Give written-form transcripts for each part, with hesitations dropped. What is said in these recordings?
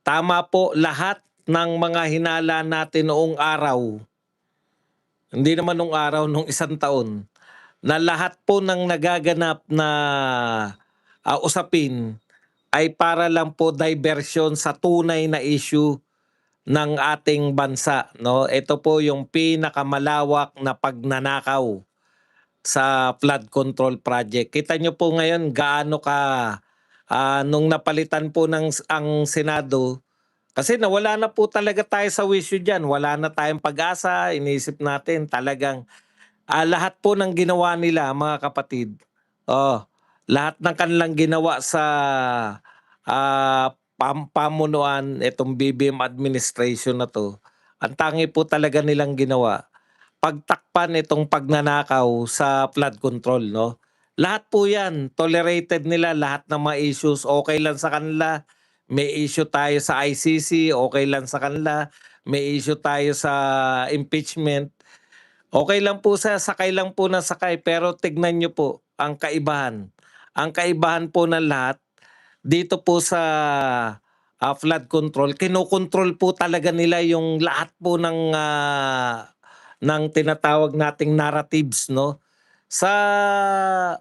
Tama po lahat ng mga hinala natin noong araw, hindi naman nung araw, nung isang taon, na lahat po ng nagaganap na, usapin ay para lang po diversion sa tunay na issue ng ating bansa 'no. Ito po yung pinakamalawak na pagnanakaw sa flood control project. Kita niyo po ngayon gaano ka, nung napalitan po ang Senado, kasi nawala na po talaga tayo sa wisyo diyan, wala na tayong pag-asa, iniisip natin talagang, lahat po ng ginawa nila mga kapatid, oh, lahat ng kanilang ginawa sa, pamunuan itong BBM administration na 'to, ang tangi po talaga nilang ginawa, pagtakpan itong pagnanakaw sa flood control 'no. Lahat po 'yan tolerated nila, lahat ng mga issues okey lang sa kanila. May issue tayo sa ICC, okey lang sa kanila. May issue tayo sa impeachment, okey lang po sakay lang po ng sakay. Pero tignan niyo po ang kaibahan. Ang kaibahan po ng lahat dito po sa, flood control, kinokontrol po talaga nila yung lahat po ng tinatawag nating narratives 'no. Sa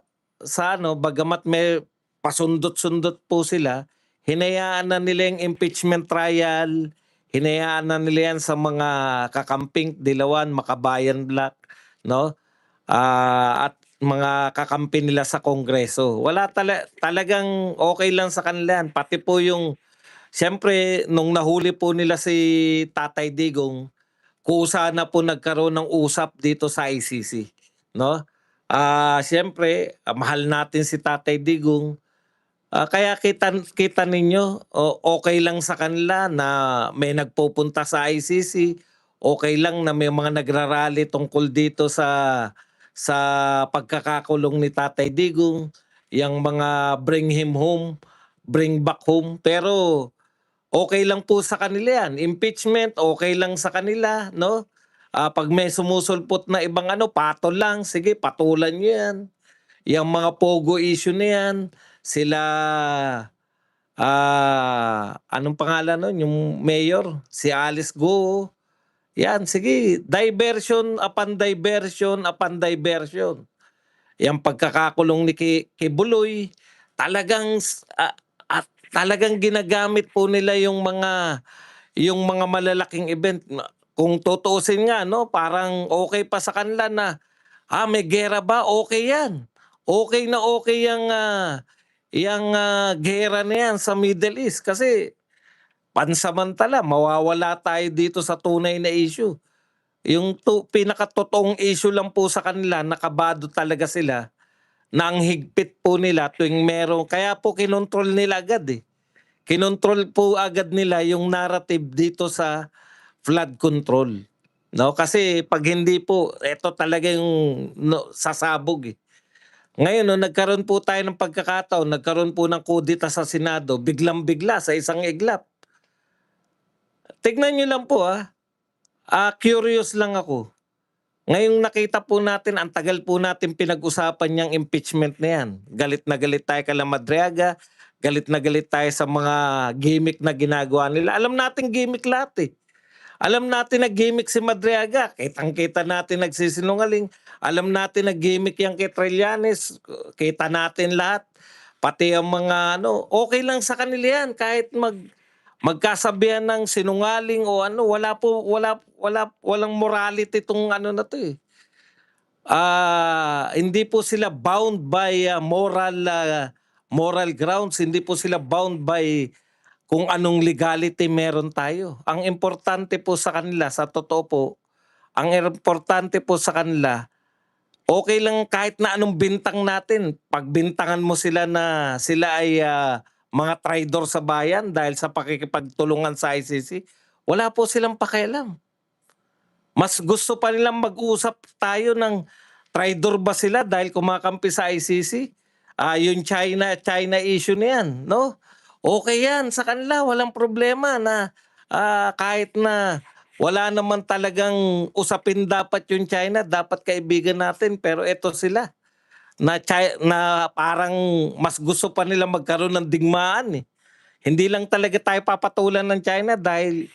bagamat may pasundot-sundot po sila, hinayaan na nila yung impeachment trial, hinayaan na nila yan sa mga kakamping Dilawan, Makabayan Black 'no, at mga kakampi nila sa Kongreso. Wala talagang okey lang sa kanila yan, pati po yung siyempre nung nahuli po nila si Tatay Digong, kusa na po nagkaroon ng usap dito sa ICC 'no. Siyempre, mahal natin si Tatay Digong, kaya kita kita ninyo okey lang sa kanila na may nagpupunta sa ICC, okey lang na may mga nagra-rally tungkol dito sa pagkakakulong ni Tatay Digong, yang mga bring him home, bring back home. Pero okey lang po sa kanila 'yan, impeachment okey lang sa kanila 'no. 'Pag may sumusulpot na ibang patol lang, sige patulan niyo 'yan. Yang mga pogo issue na 'yan, sila, anong pangalan nun, yung mayor, si Alice Guo, 'yan sige diversion upon diversion upon diversion. Yang pagkakakulong ni Kibuloy, talagang at talagang ginagamit po nila yung mga malalaking event na kung tutuusin nga 'no, parang okey pa sa kanila na, may giyera ba, okey 'yan. Okey na okey yang giyera na 'yan sa Middle East kasi pansamantala mawawala tayo dito sa tunay na issue. Yung pinakatotoong issue lang po sa kanila, nakabado talaga sila na ang higpit po nila tuwing kaya po kinontrol nila agad, eh. Kinontrol po agad nila yung narrative dito sa flood control, 'no? Kasi 'pag hindi po, eto talaga yung sasabog, eh. Ngayon nung nagkaroon po tayo ng pagkakataon, nagkaroon po ng kudeta sa Senado, biglang-bigla sa isang iglap. Tignan niyo lang po, curious lang ako. Ngayong nakita po natin ang tagal po natin pinag-usapan niyang impeachment na 'yan. Galit na galit tayo kay Madriaga, galit na galit tayo sa mga gimmick na ginagawa nila. Alam natin gimmick lahat, eh. Alam natin na gimmick si Madriaga, kitang-kita natin nagsisinungaling. Alam natin na gimmick 'yang kay Trillanes, kita natin lahat. Pati ang mga okey lang sa kanila 'yan kahit magkasabihan ng sinungaling o walang morality 'tong na 'to, eh. Hindi po sila bound by, moral grounds, hindi po sila bound by kung anong legality meron tayo. Ang importante po sa kanila, sa totoo po, ang importante po sa kanila, okey lang kahit na anong bintang natin. Pagbintangan mo sila na sila ay, mga traidor sa bayan dahil sa pakikipagtulungan sa ICC, wala po silang pakialam. Mas gusto pa nilang mag-usap tayo ng traidor ba sila dahil kumakampi sa ICC? Yung China issue na 'yan 'no, okey 'yan sa kanila, walang problema na, kahit na wala naman talagang usapin dapat yung China, dapat kaibigan natin, pero eto sila na parang mas gusto pa nila magkaroon ng digmaan, eh. Hindi lang talaga tayo papatulan ng China dahil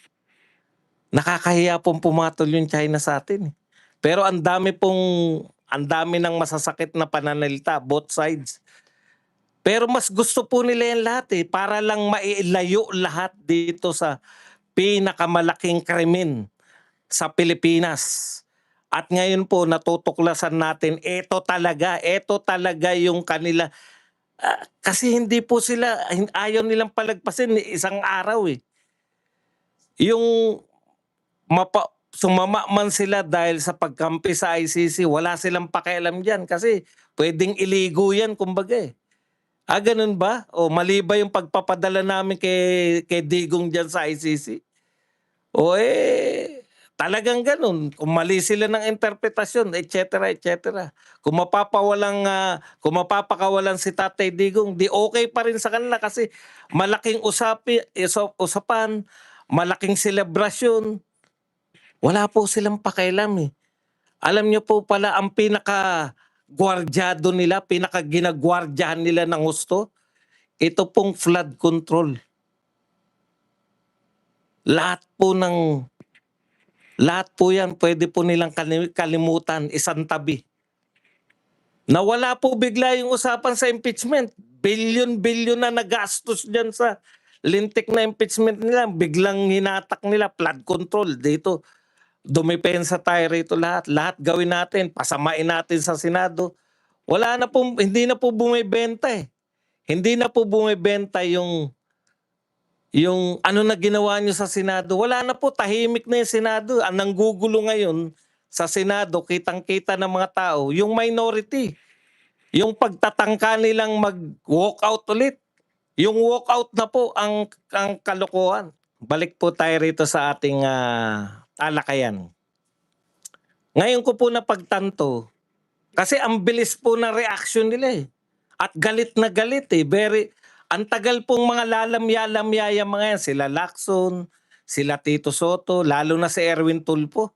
nakakahiya pong pumatol yung China sa atin, eh. Pero ang dami ng masasakit na pananalita, both sides. Pero mas gusto po nila yan lahat, eh, para lang mailayo lahat dito sa pinakamalaking krimen sa Pilipinas. At ngayon po natutuklasan natin, eto talaga yung kanila. Kasi hindi po sila, ayaw nilang palagpasin isang araw, eh. Yung sumama man sila dahil sa pagkampi sa ICC, wala silang pakialam diyan kasi puwedeng iligo yan kumbaga, eh. Ganun ba? O mali ba yung pagpapadala namin kay Digong diyan sa ICC? Talagang gano'n. Kung mali sila ng interpretasyon, et cetera, et cetera. Kung mapapakawalan si Tatay Digong, 'di okay pa rin sa kanila kasi malaking usapan, malaking selebrasyon. Wala po silang pakialam, eh. Alam niyo po pala ang pinakagwardyado nila, pinakaginagwardiyahan nila ng husto, ito pong flood control. Lahat po ng Lahat po 'yan puwede po nilang kalimutan, isantabi. Nawala po bigla yung usapan sa impeachment. Bilyon-bilyon na nagastos diyan sa lintik na impeachment nila, biglang hinatak nila flood control dito. Dumepensa tayo rito lahat, lahat gawin natin, pasamain natin sa Senado. Hindi na po bumebenta, eh. Hindi na po bumebenta yung ano na ginawa niyo sa Senado. Wala na po, tahimik na yung Senado. Ang nanggugulo ngayon sa Senado, kitang-kita ng mga tao, yung minority. Yung pagtatangka nilang mag-walkout ulit. Yung walkout na po ang kalokohan. Balik po tayo rito sa ating talakayan. Ngayon ko po napagtanto, kasi ang bilis po ng reaction nila, eh. At galit na galit, eh. Ang tagal pong mga lalamya-lamya yang mga yan. Sila Lacson, sila Tito Soto, lalo na si Erwin Tulfo,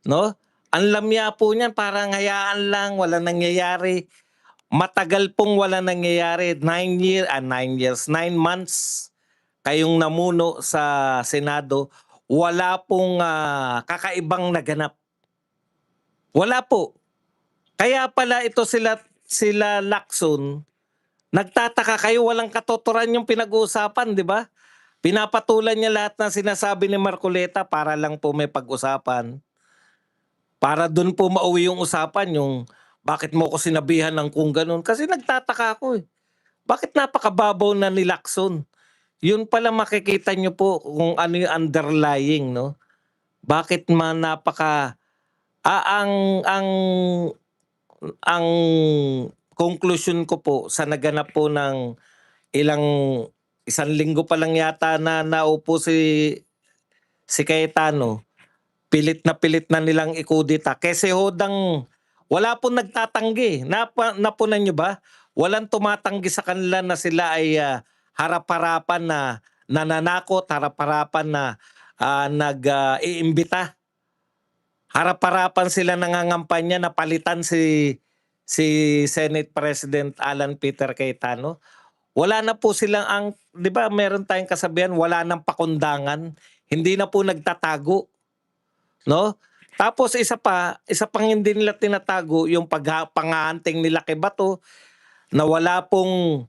no? Ang lamya po niyan, parang hayaan lang, wala nangyayari. Matagal pong wala nangyayari. 9 months kayong namuno sa Senado, wala pong kakaibang naganap. Wala po. Kaya pala ito sila Lacson, nagtataka kayo, walang katotoran yung pinag-uusapan, di ba? Pinapatulan niya lahat ng sinasabi ni Marcoleta para lang po may pag-usapan. Para dun po mauwi yung usapan, yung bakit mo ko sinabihan ng kung ganun. Kasi nagtataka ako, eh. Bakit napakababaw na ni Lacson? Yun pala makikita nyo po kung ano yung underlying, no? Bakit napaka ang conclusion ko po sa naganap po ng isang linggo pa lang yata na naupo si Cayetano, pilit na nilang ikudita. Kasi hodang wala pong nagtatanggi. Napunan nyo ba? Walang tumatanggi sa kanila na sila ay harap-harapan na nananakot, harap-harapan na nag-iimbita. Harap-harapan sila nangangampanya na palitan si Senate President Alan Peter Cayetano. Wala na po silang 'di ba meron tayong kasabihan, wala nang pakundangan, hindi na po nagtatago, no? Tapos isa pang hindi nila tinatago yung panghahanting nila kay Bato na wala pong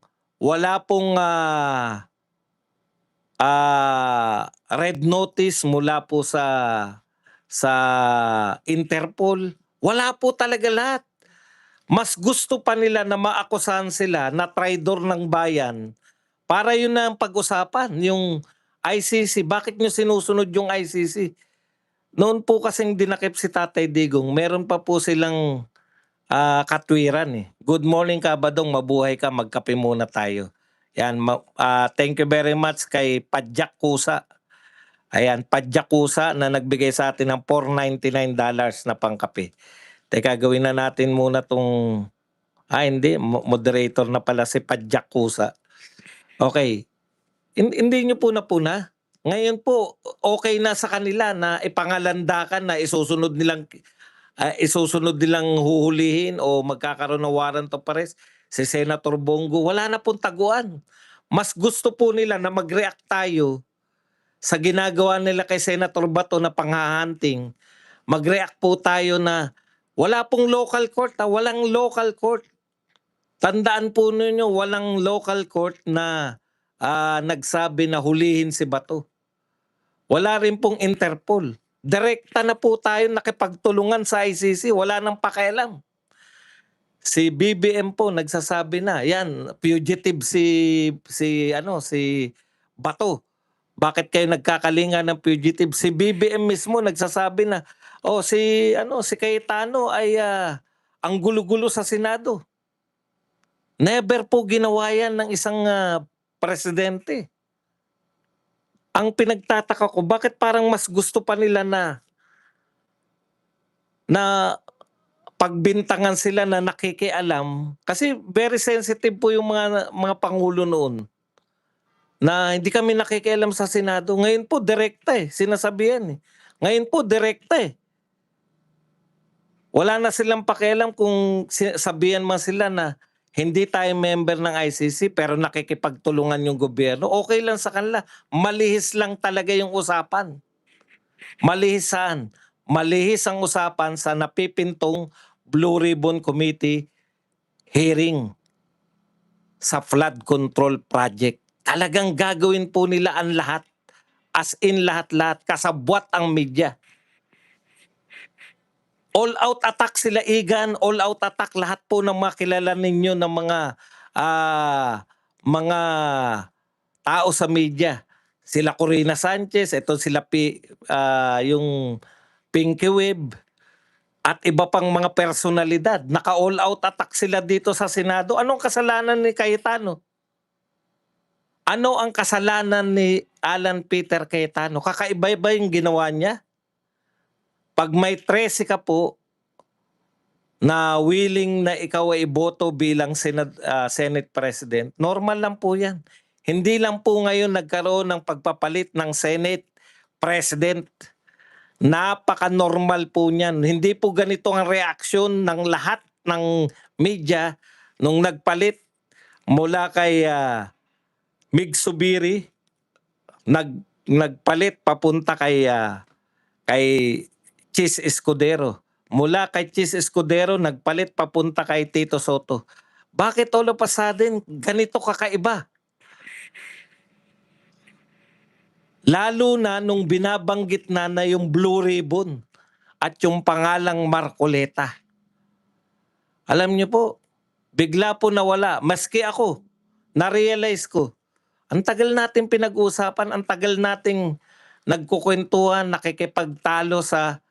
red notice mula po sa Interpol. Wala po talaga lahat. Mas gusto pa nila na maakusahan sila na traidor ng bayan para yun na ang pag-usapan, yung ICC. Bakit nyo sinusunod yung ICC? Noon po kasing dinakip si Tatay Digong, meron pa po silang katwiran, eh. Good morning Kabadong, mabuhay ka, magkape muna tayo. Yan, thank you very much kay Padjak Kusa. Ayan, Padjak Kusa na nagbigay sa atin ng $499 na pangkape. Teka, gawin na natin muna tong hindi, moderator na pala si Padjak Kusa. Okay. Hindi nyo po napuna. Ngayon po, okay na sa kanila na ipangalandakan na isusunod nilang huhulihin o magkakaroon ng warrant of arrest si Senator Bongo. Wala na pong taguan. Mas gusto po nila na mag-react tayo sa ginagawa nila kay Senator Bato na panghahunting. Mag-react po tayo na wala pong local court, walang local court. Tandaan po ninyo, walang local court na nagsabi na hulihin si Bato. Wala rin pong Interpol. Direkta na po tayo nakipagtulungan sa ICC, wala nang pakialam. Si BBM po nagsasabi na, yan, fugitive si Bato. Bakit kayo nagkakalinga ng fugitive? Si BBM mismo nagsasabi na, si Cayetano ay ang gulo-gulo sa Senado. Never po ginawa yan ng isang presidente. Ang pinagtataka ko, bakit parang mas gusto pa nila na pagbintangan sila na nakikialam, kasi very sensitive po yung mga pangulo noon na hindi kami nakikialam sa Senado. Ngayon po direkta sinasabihan Ngayon po direkta Wala na silang pakialam kung sabihan man sila na hindi tayo member ng ICC pero nakikipagtulungan yung gobyerno. Okay lang sa kanila. Malihis lang talaga yung usapan. Malihisan. Malihis ang usapan sa napipintong Blue Ribbon Committee hearing sa flood control project. Talagang gagawin po nila ang lahat. As in lahat-lahat. Kasabwat ang media. All out attack sila, Igan. All out attack lahat po ng mga kilala ninyo ng mga tao sa media. Sila Corina Sanchez, ito sila yung Pinky Web, at iba pang mga personalidad. Naka-all out attack sila dito sa Senado. Anong kasalanan ni Cayetano? Ano ang kasalanan ni Alan Peter Cayetano? Kakaiba-iba yung ginawa niya. Pag may 13 ka po na willing na ikaw ay iboto bilang Senate President, normal lang po yan. Hindi lang po ngayon nagkaroon ng pagpapalit ng Senate President. Napaka-normal po niyan. Hindi po ganito ang reaksyon ng lahat ng media nung nagpalit mula kay Mig Subiri, nagpalit papunta kay Chis Escudero. Mula kay Chis Escudero, nagpalit papunta kay Tito Soto. Bakit all of a sudden ganito kakaiba? Lalo na nung binabanggit na yung Blue Ribbon at yung pangalang Marcoleta. Alam niyo po, bigla po nawala. Maski ako, na-realize ko, ang tagal natin pinag-uusapan, ang tagal nating nagkukwentuhan, nakikipagtalo sa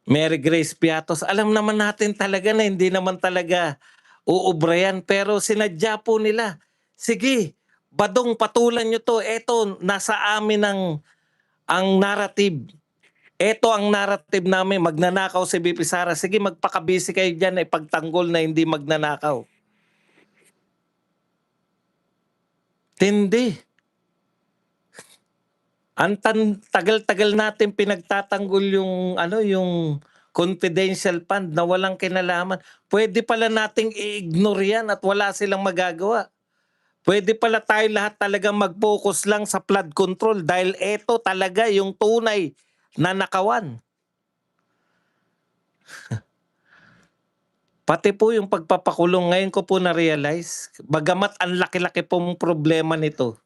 Mary Grace Piatos. Alam naman natin talaga na hindi naman talaga uubra yan. Pero sinadya po nila. Sige, Badong, patulan nyo to. Eto, nasa amin ang narrative. Eto ang narrative namin. Magnanakaw si BP Sara. Sige, magpakabisi kayo dyan na ipagtanggol na hindi magnanakaw. Tindi. Ang tagal-tagal natin pinagtatanggol yung confidential fund na walang kinalaman. Pwede pala nating i-ignore yan at wala silang magagawa. Pwede pala tayo lahat talaga mag-focus lang sa flood control dahil ito talaga yung tunay na nakawan. Pati po yung pagpapakulong, ngayon ko po na-realize, bagamat ang laki-laki pong problema nito,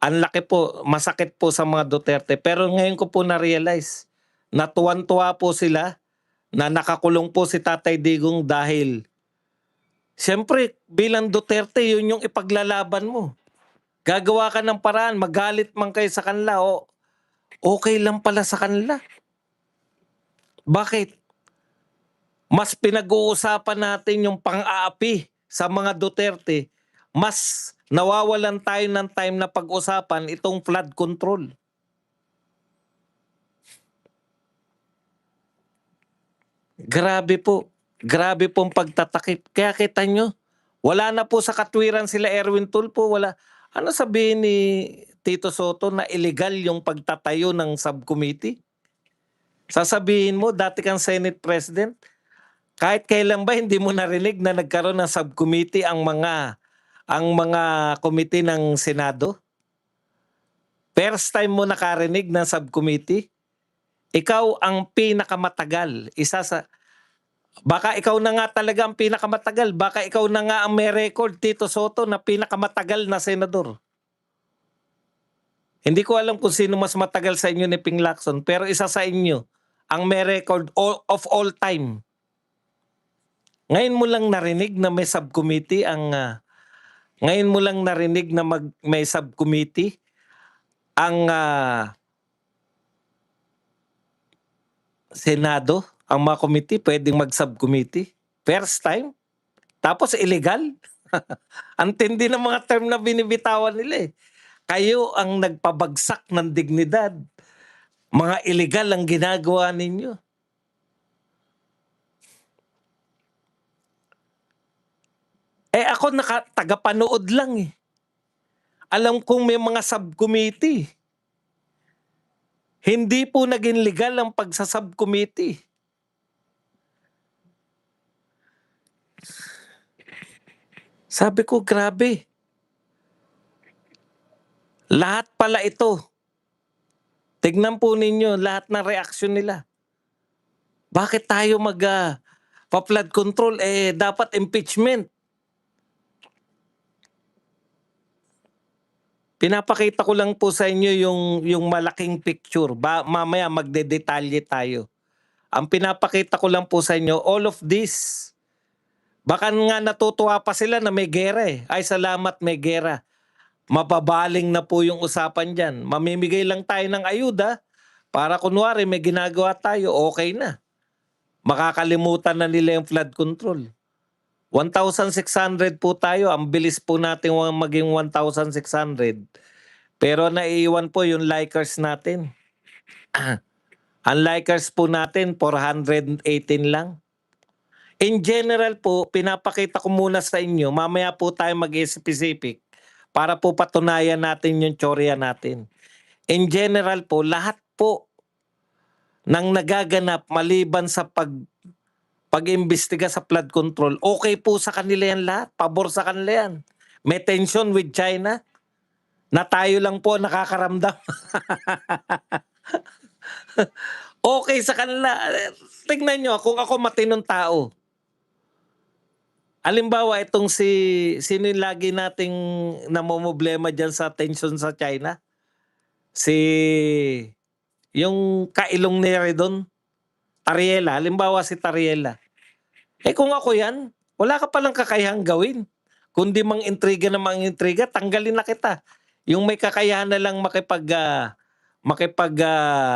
ang laki po, masakit po sa mga Duterte. Pero ngayon ko po na-realize na tuwan-tuwa po sila na nakakulong po si Tatay Digong dahil siyempre bilang Duterte, yun yung ipaglalaban mo. Gagawa ka ng paraan, magalit man kayo sa kanila o okay lang pala sa kanila. Bakit? Mas pinag-uusapan natin yung pang-aapi sa mga Duterte, mas nawawalan tayo ng time na pag-usapan itong flood control. Grabe po. Grabe pong pagtatakip. Kaya kita nyo, wala na po sa katwiran sila Erwin Tulfo. Wala. Ano sabihin ni Tito Soto na illegal yung pagtatayo ng subcommittee? Sasabihin mo, dati kang Senate President, kahit kailan ba hindi mo narinig na nagkaroon ng subcommittee ang mga ang mga committee ng Senado? First time mo nakarinig ng subcommittee? Ikaw ang pinakamatagal. Baka ikaw na nga talaga ang pinakamatagal. Baka ikaw na nga ang may record, Tito Soto, na pinakamatagal na senador. Hindi ko alam kung sino mas matagal sa inyo ni Ping Lacson, pero isa sa inyo ang may record of all time. Ngayon mo lang narinig na may subcommittee ngayon mo lang narinig na may subcommittee ang Senado, ang mga committee pwedeng mag-subcommittee. First time. Tapos illegal. Ang tindi ng mga term na binibitawan nila eh. Kayo ang nagpabagsak ng dignidad. Mga illegal ang ginagawa ninyo. Ako tagapanood lang eh. Alam kong may mga subcommittee. Hindi po naging legal ang pagsasubcommittee. Sabi ko, grabe. Lahat pala ito. Tignan po ninyo lahat ng reaksyon nila. Bakit tayo pa-flood control? Dapat impeachment. Pinapakita ko lang po sa inyo yung malaking picture. Mamaya magdedetalye tayo. Ang pinapakita ko lang po sa inyo, all of this. Baka nga natutuwa pa sila na may gera eh. Ay salamat may gera. Mababaling na po yung usapan dyan. Mamimigay lang tayo ng ayuda para kunwari may ginagawa tayo, okay na. Makakalimutan na nila yung flood control. 1,600 po tayo. Ang bilis po natin maging 1,600. Pero naiiwan po yung likers natin. Ang likers po natin, 418 lang. In general po, pinapakita ko muna sa inyo, mamaya po tayo mag-specific para po patunayan natin yung teorya natin. In general po, lahat po ng nagaganap maliban sa pag-imbestiga sa flood control, okay po sa kanila yan lahat. Pabor sa kanila yan. May tension with China na tayo lang po nakakaramdam. Okay sa kanila. Tignan nyo, kung ako matinong tao, halimbawa itong sino yung lagi nating namomblema dyan sa tension sa China? Yung kailong ni Redon, Tariela. Halimbawa si Tariela. Kung ako yan, wala ka palang kakayahang gawin. Kundi mang intriga na mang intriga, tanggalin na kita. Yung may kakayahan na lang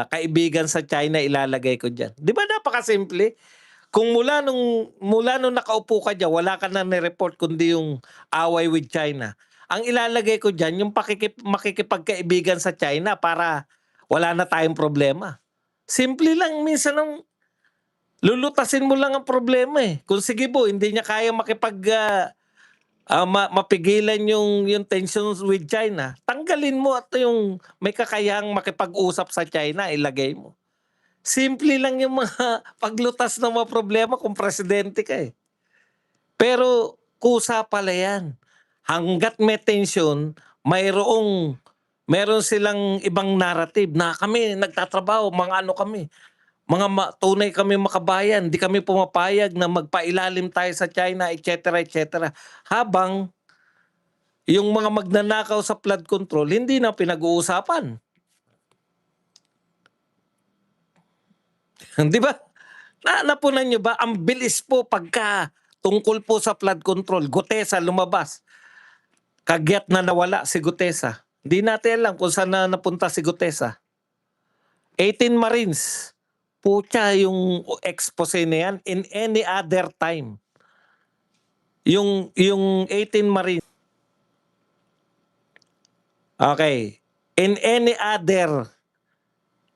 kaibigan sa China, ilalagay ko dyan. Di ba napakasimple? Kung mula nung nakaupo ka dyan, wala ka na ni-report kundi yung away with China. Ang ilalagay ko dyan, yung makikipagkaibigan sa China para wala na tayong problema. Simple lang, minsan lulutasin mo lang ang problema eh. Kung sige po, hindi niya kaya mapigilan yung tensions with China, tanggalin mo at yung may kakayahang makipag-usap sa China, ilagay mo. Simple lang yung mga paglutas ng mga problema kung presidente ka eh. Pero kusa pala yan. Hanggat may tension, meron silang ibang narrative na kami nagtatrabaho, mga ano kami, tunay kami makabayan, di kami pumapayag na magpailalim tayo sa China, etc. etc. Habang yung mga magnanakaw sa flood control, hindi na pinag-uusapan. Di ba? Napunan nyo ba? Ang bilis po pagka tungkol po sa flood control. Gutesa lumabas. Kagyat na nawala si Gutesa. Hindi natin alam kung saan na napunta si Gutesa. 18 Marines. Pucha yung expose na yan in any other time. Yung 18 Marines. Okay. In any other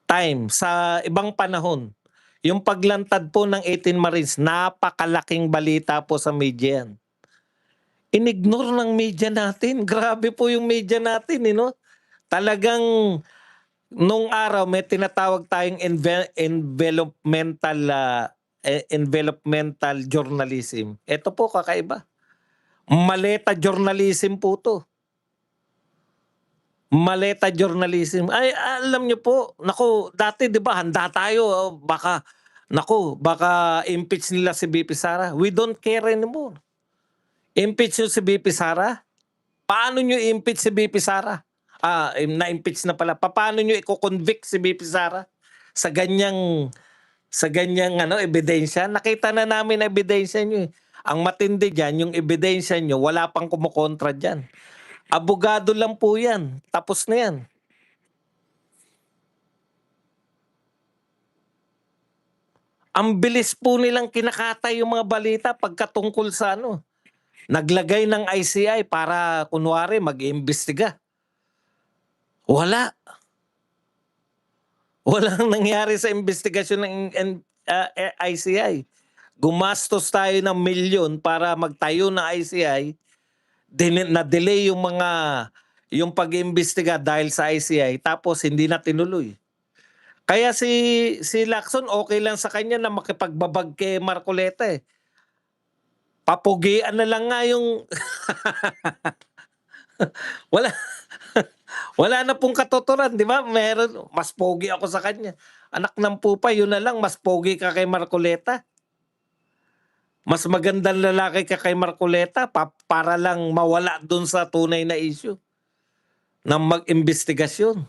time, sa ibang panahon, yung paglantad po ng 18 Marines, napakalaking balita po sa media yan. Inignore ng media natin. Grabe po yung media natin, no? Talagang nung araw may tinatawag tayong envelopmental journalism. Ito po kakaiba. Maleta journalism po 'to. Maleta journalism. Ay, alam niyo po, naku, dati 'di ba handa tayo, baka impeach nila si VP Sara. We don't care anymore. Impeach niyo si VP Sara? Paano niyo i-impeach si VP Sara? Na-impeach na pala. Papaano niyo iko-convict si VP Sara sa ganyang ebidensya? Nakita na namin ebidensya niyo, eh. Ang matindi diyan, yung ebidensya niyo wala pang kumokontra diyan. Abogado lang po 'yan, tapos na 'yan. Ang bilis po nilang kinakatay yung mga balita pagkatungkol sa naglagay ng ICI para kunwari mag-iimbestiga. Wala. Walang nangyari sa investigasyon ng ICI. Gumastos tayo ng milyon para magtayo ng ICI, na-delay yung pag-iimbestiga dahil sa ICI, tapos hindi na tinuloy. Kaya si Lacson okay lang sa kanya na makipagbabag kay Marcoleta, eh. Papugian na lang nga yung wala wala na pong katuturan, 'di ba? Meron, mas pogi ako sa kanya. Anak ng pupa, yun na lang, mas pogi ka kay Marcoleta. Mas magandang lalaki ka kay Marcoleta para lang mawala dun sa tunay na issue ng mag-imbestigasyon.